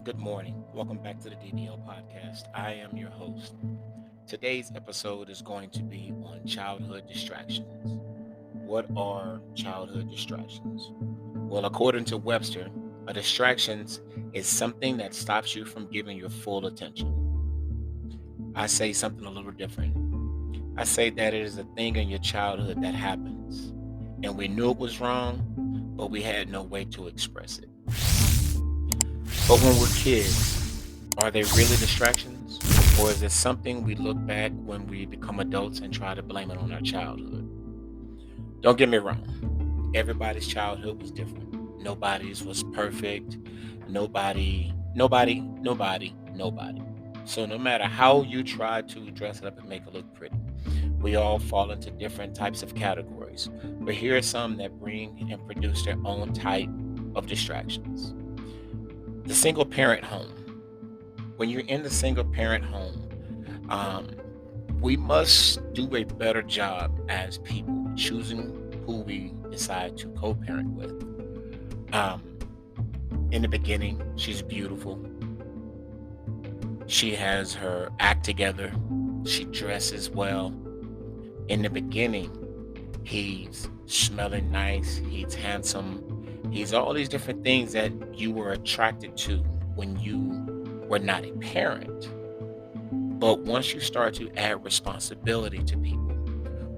Good morning. Welcome back to the DDL podcast. I am your host. Today's episode is going to be on childhood distractions. What are childhood distractions? Well, according to Webster, a distractions is something that stops you from giving your full attention. I say something a little different. I say that it is a thing in your childhood that happens, and we knew it was wrong, but we had no way to express it. But when we're kids, are they really distractions? Or is it something we look back when we become adults and try to blame it on our childhood? Don't get me wrong. Everybody's childhood was different. Nobody's was perfect. Nobody. So no matter how you try to dress it up and make it look pretty, we all fall into different types of categories. But here are some that bring and produce their own type of distractions. The single parent home. When you're in the single parent home, um, we must do a better job as people choosing who we decide to co-parent with. Um, in the beginning, she's beautiful. She has her act together. She dresses well. In the beginning, he's smelling nice. He's handsome. He's all these different things that you were attracted to when you were not a parent. But once you start to add responsibility to people,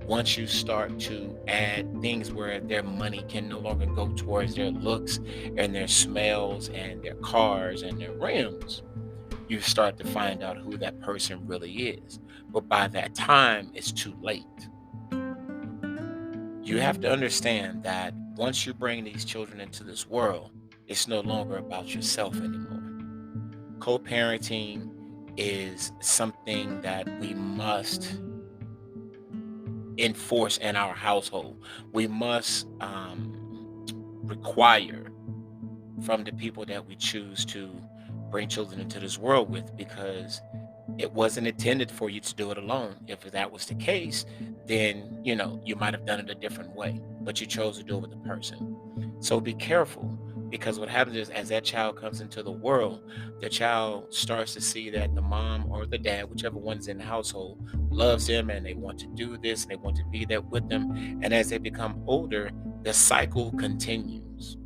once you start to add things where their money can no longer go towards their looks and their smells and their cars and their rims, you start to find out who that person really is. But by that time, it's too late. You have to understand that once you bring these children into this world, it's no longer about yourself anymore. Co-parenting is something that we must enforce in our household. We must require from the people that we choose to bring children into this world with, because it wasn't intended for you to do it alone. If that was the case, then you might have done it a different way, but you chose to do it with a person. So be careful, because what happens is, as that child comes into the world, the child starts to see that the mom or the dad, whichever one's in the household, loves them, and they want to do this and they want to be there with them. And as they become older, the cycle continues.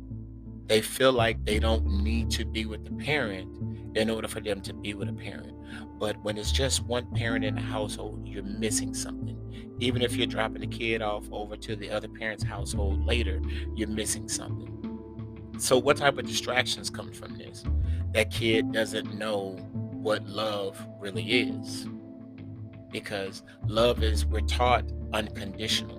They feel like they don't need to be with the parent in order for them to be with a parent. But when it's just one parent in the household, you're missing something. Even if you're dropping the kid off over to the other parent's household later, you're missing something. So what type of distractions come from this? That kid doesn't know what love really is. Because we're taught unconditional.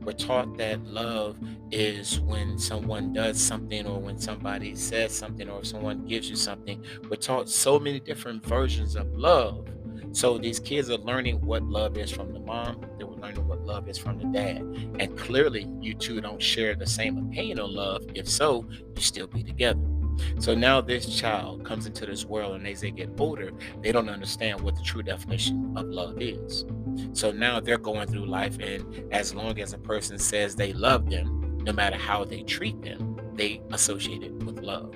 We're taught that love is when someone does something, or when somebody says something, or if someone gives you something. We're taught so many different versions of love. So these kids are learning what love is from the mom. They were learning what love is from the dad. And clearly, you two don't share the same opinion on love. If so, you still be together. So now this child comes into this world, and as they get older, they don't understand what the true definition of love is. So now they're going through life, and as long as a person says they love them, no matter how they treat them, they associate it with love.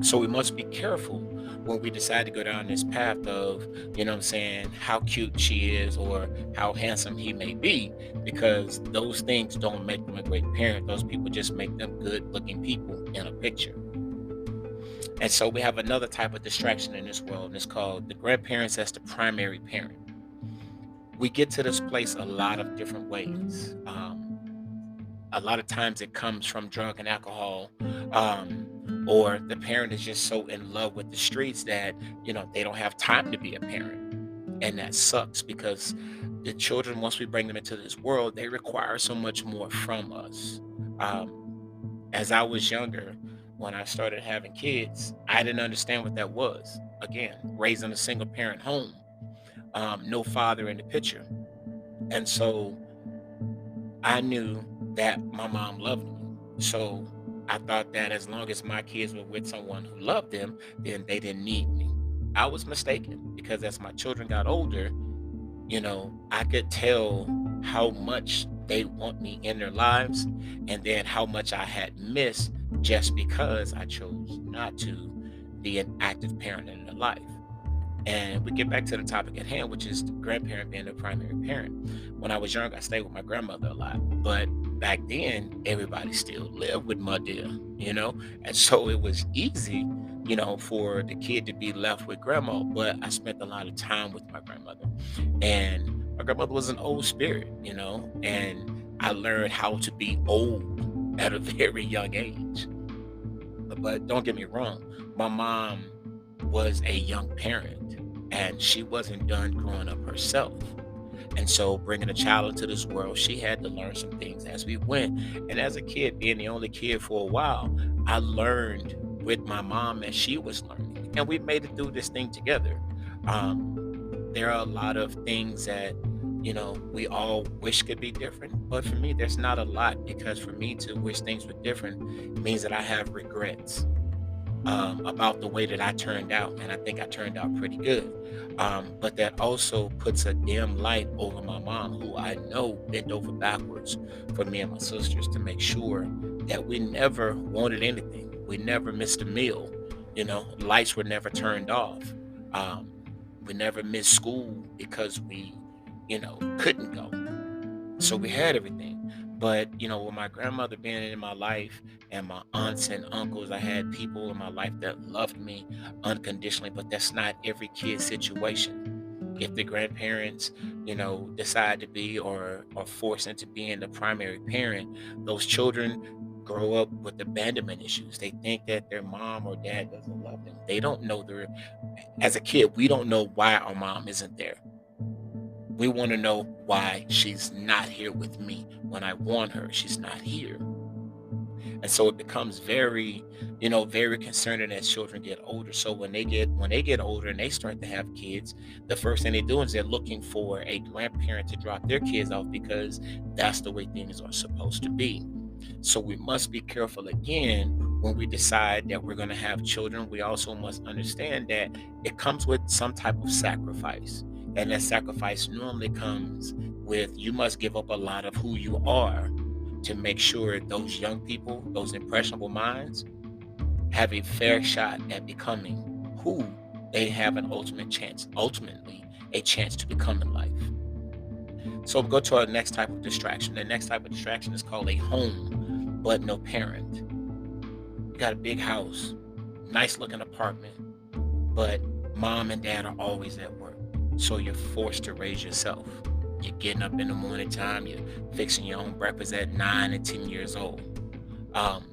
So we must be careful when we decide to go down this path of, how cute she is or how handsome he may be, because those things don't make them a great parent. Those people just make them good looking people in a picture. And so we have another type of distraction in this world, and it's called the grandparents as the primary parent. We get to this place a lot of different ways. A lot of times it comes from drug and alcohol, or the parent is just so in love with the streets that they don't have time to be a parent. And that sucks, because the children, once we bring them into this world, they require so much more from us. As I was younger, when I started having kids, I didn't understand what that was. Again, raised in a single parent home, no father in the picture. And so I knew that my mom loved me. So I thought that as long as my kids were with someone who loved them, then they didn't need me. I was mistaken, because as my children got older, I could tell how much they want me in their lives, and then how much I had missed just because I chose not to be an active parent in their life. And we get back to the topic at hand, which is the grandparent being the primary parent. When I was young, I stayed with my grandmother a lot, but back then, everybody still lived with my dear, and so it was easy, for the kid to be left with grandma. But I spent a lot of time with my grandmother, and my grandmother was an old spirit, and I learned how to be old at a very young age. But don't get me wrong, my mom was a young parent and she wasn't done growing up herself. And so, bringing a child into this world, she had to learn some things as we went. And as a kid, being the only kid for a while, I learned with my mom as she was learning. And we made it through this thing together. There are a lot of things that, we all wish could be different. But for me, there's not a lot, because for me to wish things were different means that I have regrets about the way that I turned out, and I think I turned out pretty good. But that also puts a dim light over my mom, who I know bent over backwards for me and my sisters to make sure that we never wanted anything. We never missed a meal. Lights were never turned off. Um, we never missed school because we, couldn't go. So we had everything. But, with my grandmother being in my life and my aunts and uncles, I had people in my life that loved me unconditionally, but that's not every kid's situation. If the grandparents, decide to be or forced into being the primary parent, those children grow up with abandonment issues. They think that their mom or dad doesn't love them. They don't know as a kid, we don't know why our mom isn't there. We want to know why she's not here with me. When I want her, she's not here. And so it becomes very concerning as children get older. So when they get older and they start to have kids, the first thing they do is they're looking for a grandparent to drop their kids off, because that's the way things are supposed to be. So we must be careful again when we decide that we're going to have children. We also must understand that it comes with some type of sacrifice. And that sacrifice normally comes with, you must give up a lot of who you are to make sure those young people, those impressionable minds, have a fair shot at becoming who they have ultimately a chance to become in life. So we'll go to our next type of distraction. The next type of distraction is called a home, but no parent. You got a big house, nice looking apartment, but mom and dad are always at work. So you're forced to raise yourself. You're getting up in the morning time, you're fixing your own breakfast at 9 and 10 years old. Um,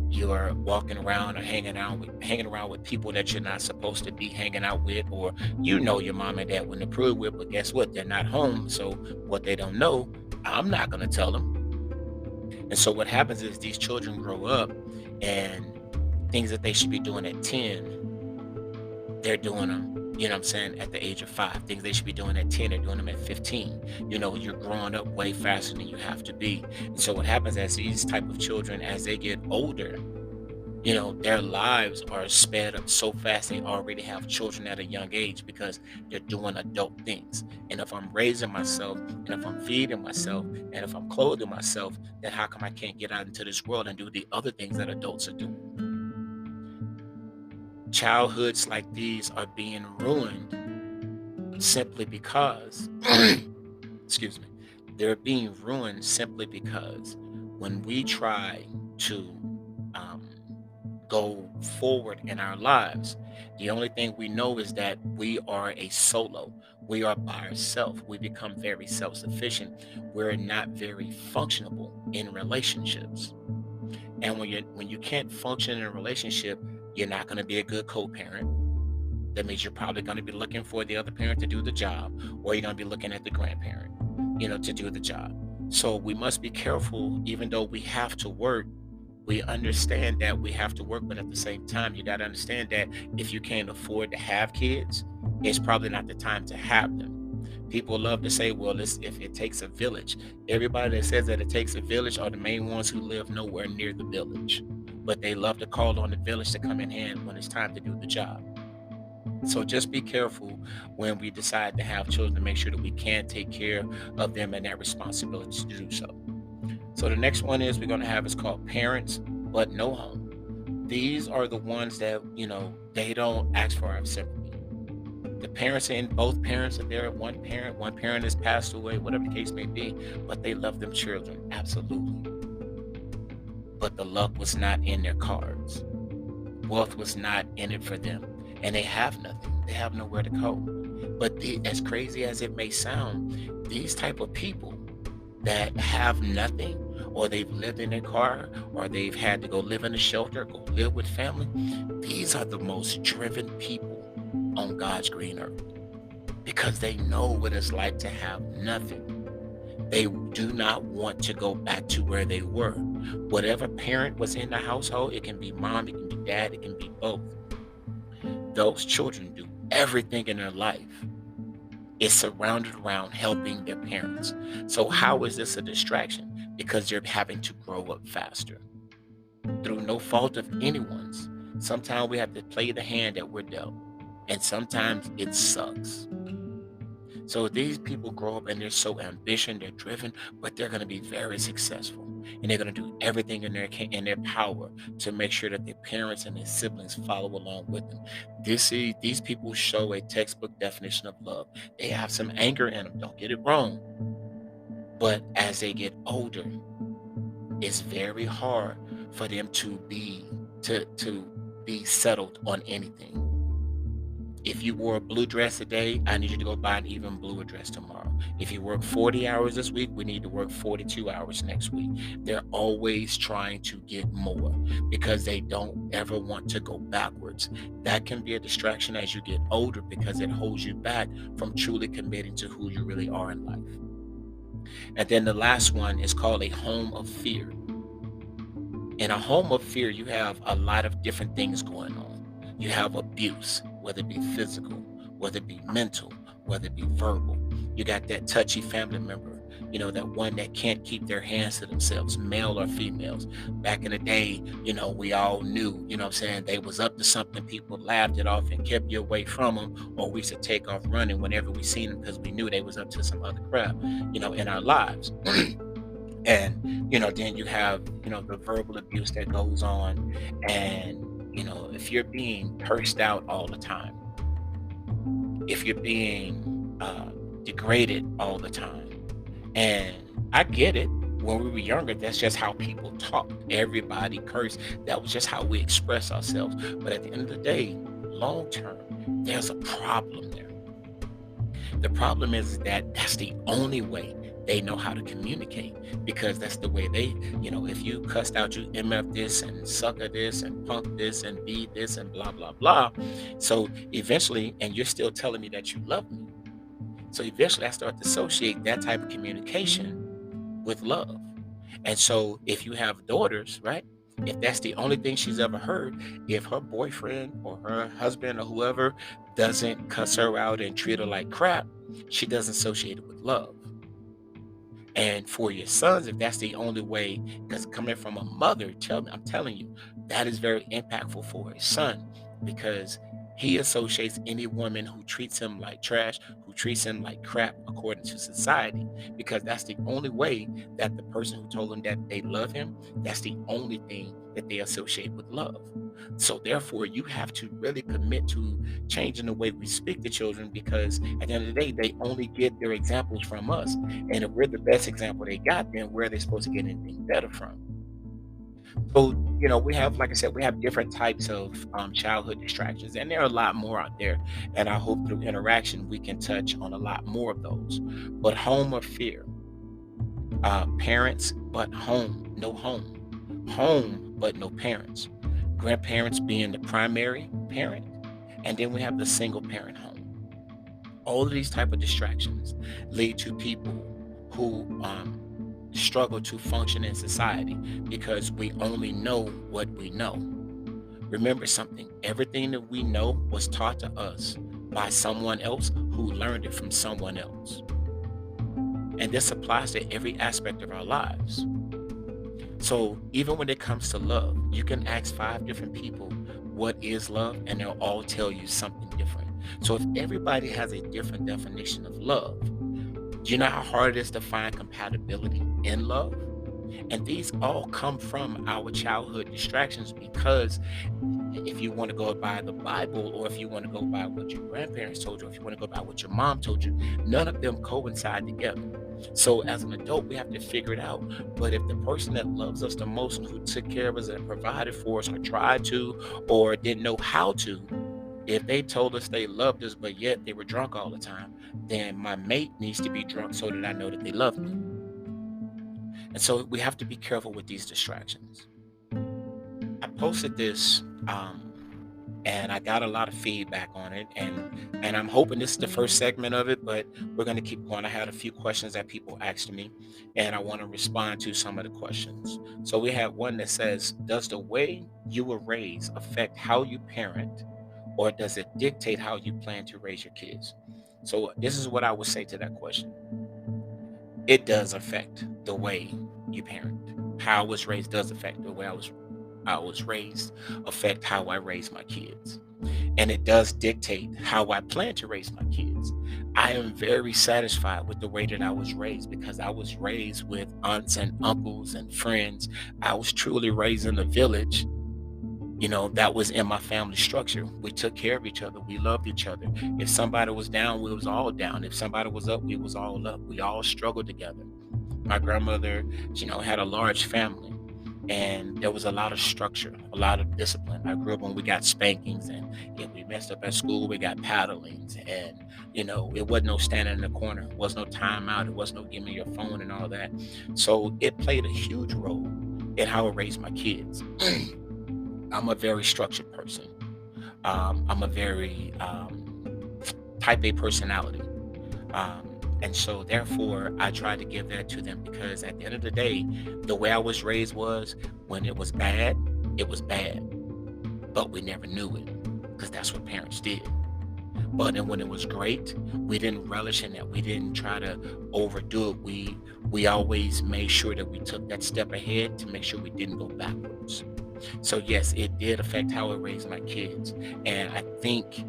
you're walking around or hanging around with people that you're not supposed to be hanging out with, or your mom and dad wouldn't approve with, but guess what? They're not home. So what they don't know, I'm not gonna tell them. And so what happens is these children grow up, and things that they should be doing at 10, they're doing them, what I'm saying, at the age of 5. Things they should be doing at 10, they're doing them at 15. You're growing up way faster than you have to be. And so what happens as these type of children, as they get older, their lives are sped up so fast, they already have children at a young age because they're doing adult things. And if I'm raising myself, and if I'm feeding myself, and if I'm clothing myself, then how come I can't get out into this world and do the other things that adults are doing? Childhoods like these are being ruined simply because, excuse me, they're being ruined simply because when we try to um, go forward in our lives, the only thing we know is that we are a solo. We are by ourselves. We become very self-sufficient. We're not very functionable in relationships. And when you can't function in a relationship, you're not going to be a good co-parent. That means you're probably going to be looking for the other parent to do the job, or you're going to be looking at the grandparent, to do the job. So we must be careful. Even though we have to work, we understand that we have to work, but at the same time, you got to understand that if you can't afford to have kids, it's probably not the time to have them. People love to say, well, if it takes a village. Everybody that says that it takes a village are the main ones who live nowhere near the village. But they love to call on the village to come in hand when it's time to do the job. So just be careful when we decide to have children, to make sure that we can take care of them and that responsibility to do so. So the next one we're going to have is called parents, but no home. These are the ones that, they don't ask for our sympathy. The parents and both parents are there. One parent has passed away, whatever the case may be, but they love them children, absolutely. But the luck was not in their cards. Wealth was not in it for them, and they have nothing. They have nowhere to go. But as crazy as it may sound, these type of people that have nothing, or they've lived in their car, or they've had to go live in a shelter, go live with family, these are the most driven people on God's green earth, because they know what it's like to have nothing. They do not want to go back to where they were. Whatever parent was in the household, it can be mom, it can be dad, it can be both. Those children do everything in their life is surrounded around helping their parents. So how is this a distraction? Because they're having to grow up faster through no fault of anyone's. Sometimes we have to play the hand that we're dealt, and sometimes it sucks. So these people grow up and they're so ambitious, they're driven, but they're going to be very successful, and they're going to do everything in their power to make sure that their parents and their siblings follow along with them. These people show a textbook definition of love. They have some anger in them. Don't get it wrong, but as they get older, it's very hard for them to be settled on anything. If you wore a blue dress today, I need you to go buy an even bluer dress tomorrow. If you work 40 hours this week, we need to work 42 hours next week. They're always trying to get more because they don't ever want to go backwards. That can be a distraction as you get older because it holds you back from truly committing to who you really are in life. And then the last one is called a home of fear. In a home of fear, you have a lot of different things going on. You have abuse, whether it be physical, whether it be mental, whether it be verbal. You got that touchy family member, that one that can't keep their hands to themselves, male or females. Back in the day, we all knew, they was up to something. People laughed it off and kept you away from them, or we used to take off running whenever we seen them because we knew they was up to some other crap, in our lives. And, then you have, the verbal abuse that goes on. And if you're being cursed out all the time, if you're being degraded all the time, and I get it, when we were younger, that's just how people talked. Everybody cursed. That was just how we express ourselves. But at the end of the day, long term, there's a problem there. The problem is that that's the only way they know how to communicate, because that's the way they, if you cussed out, you MF this and sucker this and punk this and be this and blah, blah, blah. So eventually, and you're still telling me that you love me. So eventually I start to associate that type of communication with love. And so if you have daughters, right? If that's the only thing she's ever heard, if her boyfriend or her husband or whoever doesn't cuss her out and treat her like crap, she doesn't associate it with love. And for your sons, if that's the only way, because coming from a mother, I'm telling you, that is very impactful for his son, because he associates any woman who treats him like trash, who treats him like crap according to society, because that's the only way that the person who told him that they love him, that's the only thing that they associate with love. So therefore, you have to really commit to changing the way we speak to children, because at the end of the day, they only get their examples from us. And if we're the best example they got, then where are they supposed to get anything better from? So, we have, like I said, we have different types of childhood distractions, and there are a lot more out there. And I hope through interaction, we can touch on a lot more of those. But home of fear, parents, but home, no home, home, but no parents, grandparents being the primary parent. And then we have the single parent home. All of these type of distractions lead to people who, struggle to function in society because we only know what we know. Remember something, everything that we know was taught to us by someone else who learned it from someone else. And this applies to every aspect of our lives. So even when it comes to love, you can ask 5 different people what is love, and they'll all tell you something different. So if everybody has a different definition of love, do you know how hard it is to find compatibility in love? And these all come from our childhood distractions because if you want to go by the Bible, or if you want to go by what your grandparents told you, or if you want to go by what your mom told you, none of them coincide together. So as an adult, we have to figure it out. But if the person that loves us the most and who took care of us and provided for us or tried to or didn't know how to, if they told us they loved us, but yet they were drunk all the time, then my mate needs to be drunk so that I know that they love me. And so we have to be careful with these distractions. I posted this and I got a lot of feedback on it, and I'm hoping this is the first segment of it, but we're going to keep going. I had a few questions that people asked me, and I want to respond to some of the questions. So we have one that says, does the way you were raised affect how you parent, or does it dictate how you plan to raise your kids? So this is what I would say to that question. It does affect the way you parent. How I was raised does affect the way I was raised, affect how I raise my kids. And it does dictate how I plan to raise my kids. I am very satisfied with the way that I was raised because I was raised with aunts and uncles and friends. I was truly raised in a village. That was in my family structure. We took care of each other. We loved each other. If somebody was down, we was all down. If somebody was up, we was all up. We all struggled together. My grandmother, had a large family, and there was a lot of structure, a lot of discipline. I grew up when we got spankings, and if we messed up at school, we got paddlings, and it wasn't no standing in the corner, it was no timeout, it was no give me your phone and all that. So it played a huge role in how I raised my kids. I'm a very structured person. I'm a very type A personality. Um, and so, therefore, I try to give that to them because at the end of the day, the way I was raised was when it was bad, but we never knew it because that's what parents did. But then when it was great, we didn't relish in that. We didn't try to overdo it. We always made sure that we took that step ahead to make sure we didn't go backwards. So yes, it did affect how I raised my kids. And I think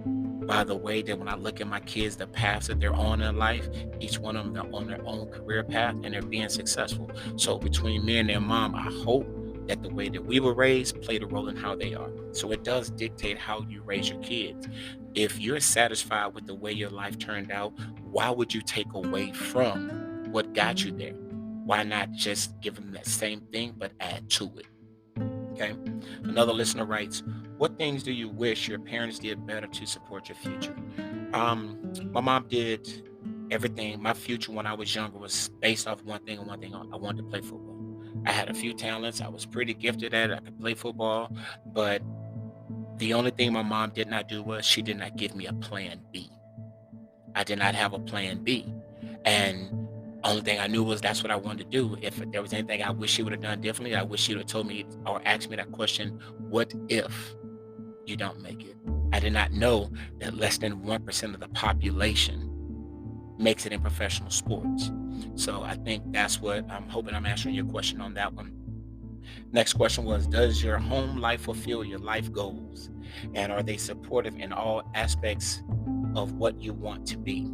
by the way that when I look at my kids, the paths that they're on in life, each one of them they're on their own career path and they're being successful. So between me and their mom, I hope that the way that we were raised played a role in how they are. So it does dictate how you raise your kids. If you're satisfied with the way your life turned out, why would you take away from what got you there? Why not just give them that same thing but add to it? Okay. Another listener writes, what things do you wish your parents did better to support your future? My mom did everything. My future when I was younger was based off one thing and one thing. I wanted to play football. I had a few talents. I was pretty gifted at it. I could play football. But the only thing my mom did not do was she did not give me a plan B. I did not have a plan B. And only thing I knew was that's what I wanted to do. If there was anything I wish she would have done differently, I wish she would have told me or asked me that question, what if you don't make it? I did not know that less than 1% of the population makes it in professional sports. So I think that's what I'm hoping I'm answering your question on that one. Next question was, does your home life fulfill your life goals? And are they supportive in all aspects of what you want to be?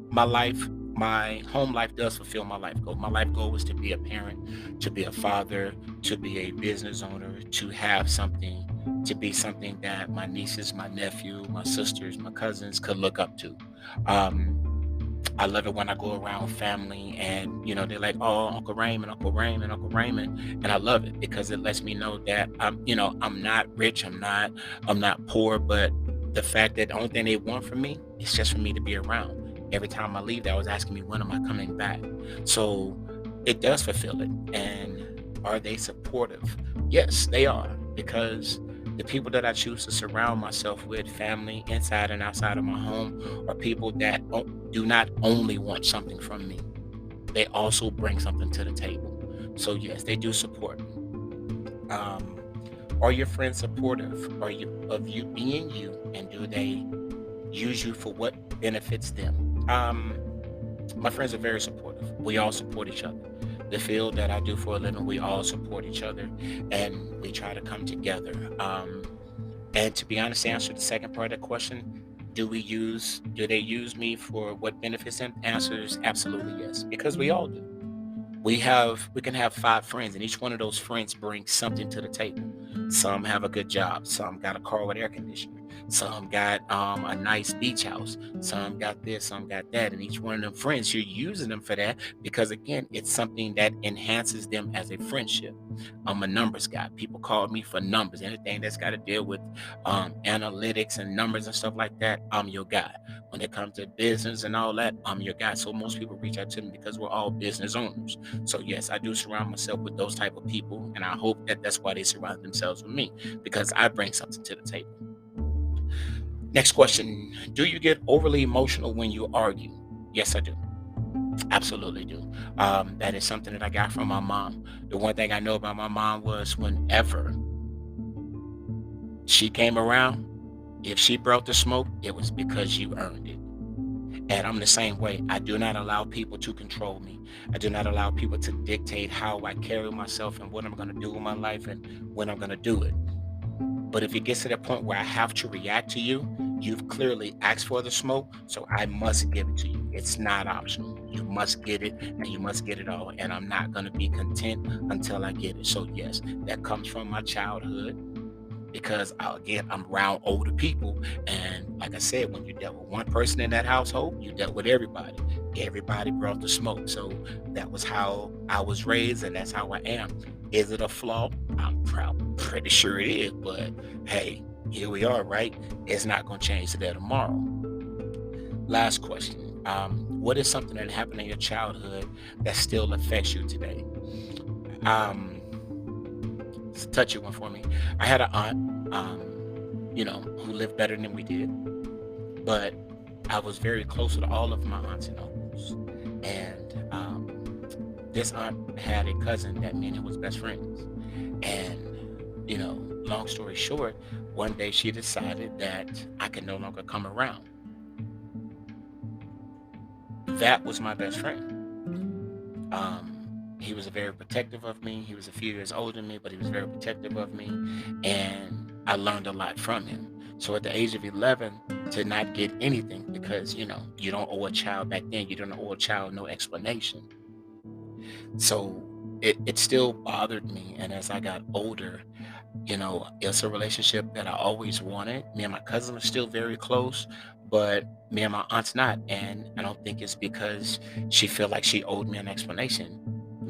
My life, my home life does fulfill my life goal. My life goal is to be a parent, to be a father, to be a business owner, to have something, to be something that my nieces, my nephew, my sisters, my cousins could look up to. Um, I love it when I go around family and they're like, oh, Uncle Raymond, Uncle Raymond, Uncle Raymond, and I love it because it lets me know that I'm not rich, I'm not poor, but the fact that the only thing they want from me is just for me to be around. Every time I leave, they was asking me, when am I coming back? So it does fulfill it. And are they supportive? Yes, they are, because the people that I choose to surround myself with, family inside and outside of my home, are people that do not only want something from me, they also bring something to the table. So yes, they do support me. Um, are your friends supportive? Are you of you being you, and do they use you for what benefits them? My friends are very supportive. We all support each other. The field that I do for a living, we all support each other, and we try to come together. And to be honest, to answer the second part of the question, do they use me for what benefits them? Answer is absolutely yes, because we all do. We can have 5 friends, and each one of those friends brings something to the table. Some have a good job, some got a car with air conditioning, some got a nice beach house, some got this, some got that, and each one of them friends, you're using them for that because again, it's something that enhances them as a friendship. I'm a numbers guy. People call me for numbers. Anything that's got to deal with analytics and numbers and stuff like that, I'm your guy. When it comes to business and all that, I'm your guy. So most people reach out to me because we're all business owners. So yes, I do surround myself with those type of people, and I hope that that's why they surround themselves with me because I bring something to the table. Next question: do you get overly emotional when you argue? Yes, I do. Absolutely do. That is something that I got from my mom. The one thing I know about my mom was whenever she came around, if she brought the smoke, it was because you earned it. And I'm the same way. I do not allow people to control me. I do not allow people to dictate how I carry myself and what I'm going to do in my life and when I'm going to do it. But if it gets to that point where I have to react to you, you've clearly asked for the smoke, so I must give it to you. It's not optional. You must get it and you must get it all. And I'm not going to be content until I get it. So, yes, that comes from my childhood because again, I'm around older people. And like I said, when you dealt with one person in that household, you dealt with everybody. Everybody brought the smoke. So that was how I was raised, and that's how I am. Is it a flaw? I'm pretty sure it is. But hey, here we are, right? It's not going to change today or tomorrow. Last question. What is something that happened in your childhood that still affects you today? Um, it's a touchy one for me. I had an aunt, who lived better than we did, but I was very close to all of my aunts and uncles. And this aunt had a cousin that me and him was best friends. And, long story short, one day she decided that I could no longer come around. That was my best friend. He was very protective of me. He was a few years older than me, but he was very protective of me. And I learned a lot from him. So at the age of 11, to not get anything because, you don't owe a child back then, you don't owe a child no explanation. So it still bothered me. And as I got older, it's a relationship that I always wanted. Me and my cousin are still very close, but me and my aunt's not. And I don't think it's because she felt like she owed me an explanation.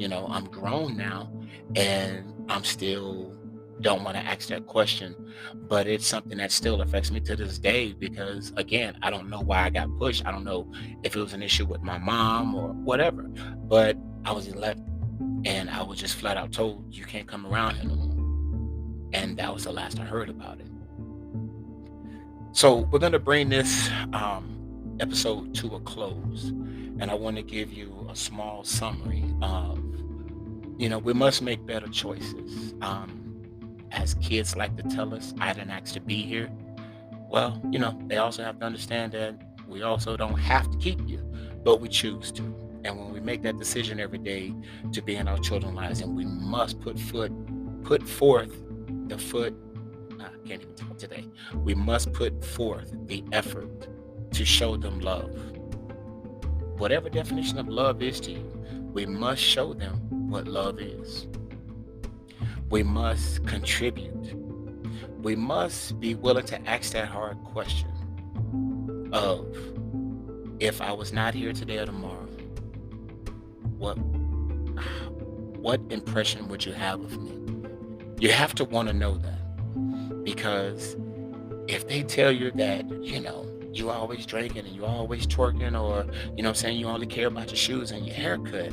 I'm grown now and I'm still don't want to ask that question, but it's something that still affects me to this day because again, I don't know why I got pushed. I don't know if it was an issue with my mom or whatever, but I was 11 and I was just flat out told you can't come around here no more. And that was the last I heard about it. So we're going to bring this episode to a close. And I want to give you a small summary of, we must make better choices. As kids like to tell us, I didn't ask to be here. Well, they also have to understand that we also don't have to keep you, but we choose to. And when we make that decision every day to be in our children's lives, and we must put forth the foot. I can't even talk today. We must put forth the effort to show them love. Whatever definition of love is to you, we must show them what love is. We must contribute. We must be willing to ask that hard question of if I was not here today or tomorrow, what what impression would you have of me? You have to want to know that because if they tell you that, you always drinking and you always twerking or, saying you only care about your shoes and your haircut,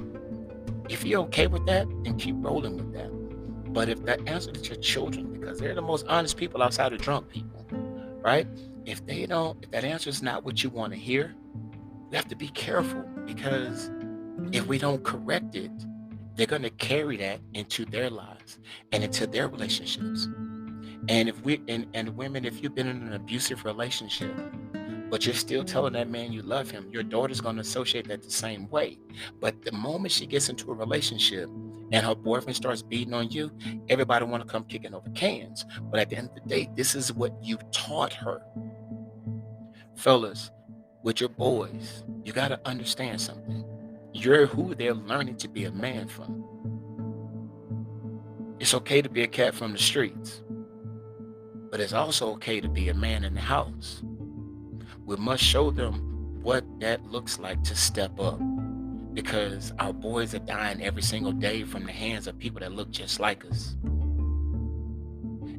if you're okay with that, then keep rolling with that. But if that answer to your children, because they're the most honest people outside of drunk people, right? If that answer is not what you want to hear, we have to be careful because if we don't correct it, they're going to carry that into their lives and into their relationships. And and women, if you've been in an abusive relationship, but you're still telling that man you love him, your daughter's going to associate that the same way. But the moment she gets into a relationship and her boyfriend starts beating on you, everybody want to come kicking over cans. But at the end of the day, this is what you taught her. Fellas, with your boys, you got to understand something. You're who they're learning to be a man from. It's okay to be a cat from the streets, but it's also okay to be a man in the house. We must show them what that looks like to step up, because our boys are dying every single day from the hands of people that look just like us.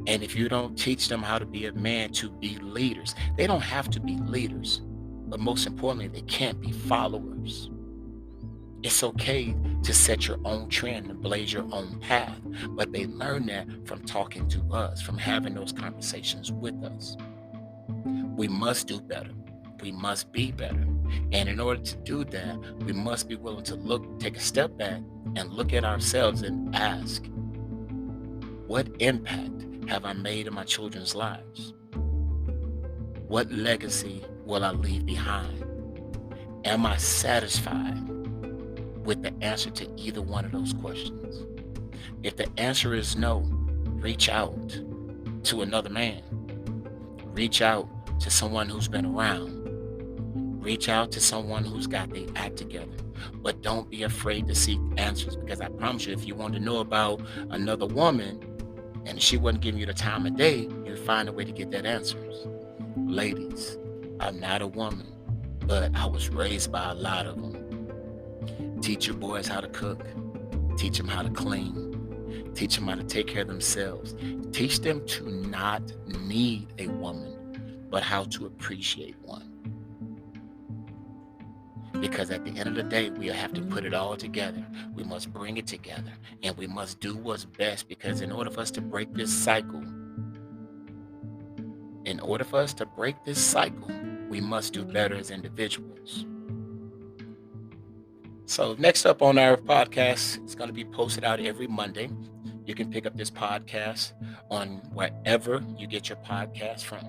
And if you don't teach them how to be a man, to be leaders, they don't have to be leaders, but most importantly, they can't be followers. It's okay to set your own trend and blaze your own path, but they learn that from talking to us, from having those conversations with us. We must do better. We must be better. And in order to do that, we must be willing to take a step back and look at ourselves and ask, what impact have I made in my children's lives? What legacy will I leave behind? Am I satisfied with the answer to either one of those questions? If the answer is no, reach out to another man. Reach out to someone who's been around. Reach out to someone who's got their act together. But don't be afraid to seek answers, because I promise you, if you want to know about another woman and she wasn't giving you the time of day, you'd find a way to get that answers. Ladies, I'm not a woman, but I was raised by a lot of them. Teach your boys how to cook. Teach them how to clean. Teach them how to take care of themselves. Teach them to not need a woman, but how to appreciate one. Because at the end of the day, we'll have to put it all together. We must bring it together, and we must do what's best, because in order for us to break this cycle, we must do better as individuals. So next up on our podcast, it's going to be posted out every Monday. You can pick up this podcast on wherever you get your podcast from.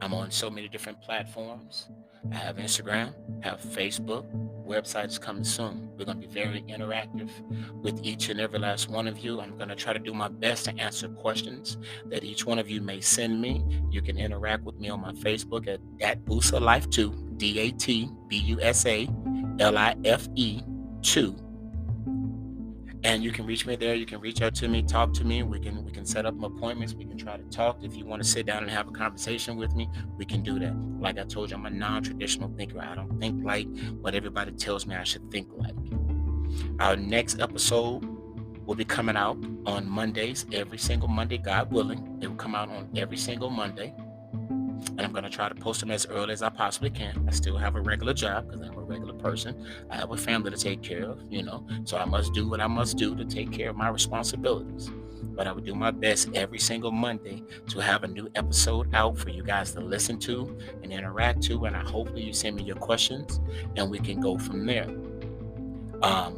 I'm on so many different platforms. I have Instagram, have Facebook, website's coming soon. We're going to be very interactive with each and every last one of you. I'm going to try to do my best to answer questions that each one of you may send me. You can interact with me on my Facebook at Busalife2, DATBUSALIFE2. And you can reach me there. You can reach out to me, talk to me. We can set up appointments. We can try to talk. If you want to sit down and have a conversation with me, we can do that. Like I told you, I'm a non-traditional thinker. I don't think like what everybody tells me I should think like. Our next episode will be coming out on Mondays, every single Monday, God willing. They will come out on every single Monday. And I'm going to try to post them as early as I possibly can. I still have a regular job because I'm a regular person. I have a family to take care of, so I must do what I must do to take care of my responsibilities. But I would do my best every single Monday to have a new episode out for you guys to listen to and interact to. And hopefully you send me your questions and we can go from there.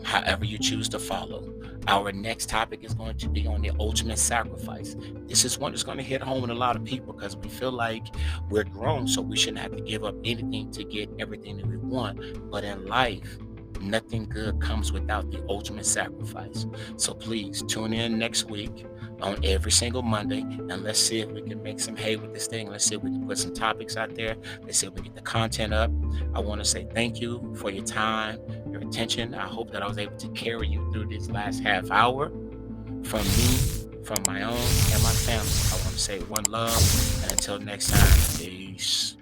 However you choose to follow. Our next topic is going to be on the ultimate sacrifice. This is one that's going to hit home with a lot of people because we feel like we're grown, so we shouldn't have to give up anything to get everything that we want. But in life, nothing good comes without the ultimate sacrifice. So please tune in next week on every single Monday, and let's see if we can make some hay with this thing. Let's see if we can put some topics out there. Let's see if we can get the content up. I want to say thank you for your time, your attention. I hope that I was able to carry you through this last half hour. From me, from my own and my family, I want to say one love, and until next time, peace.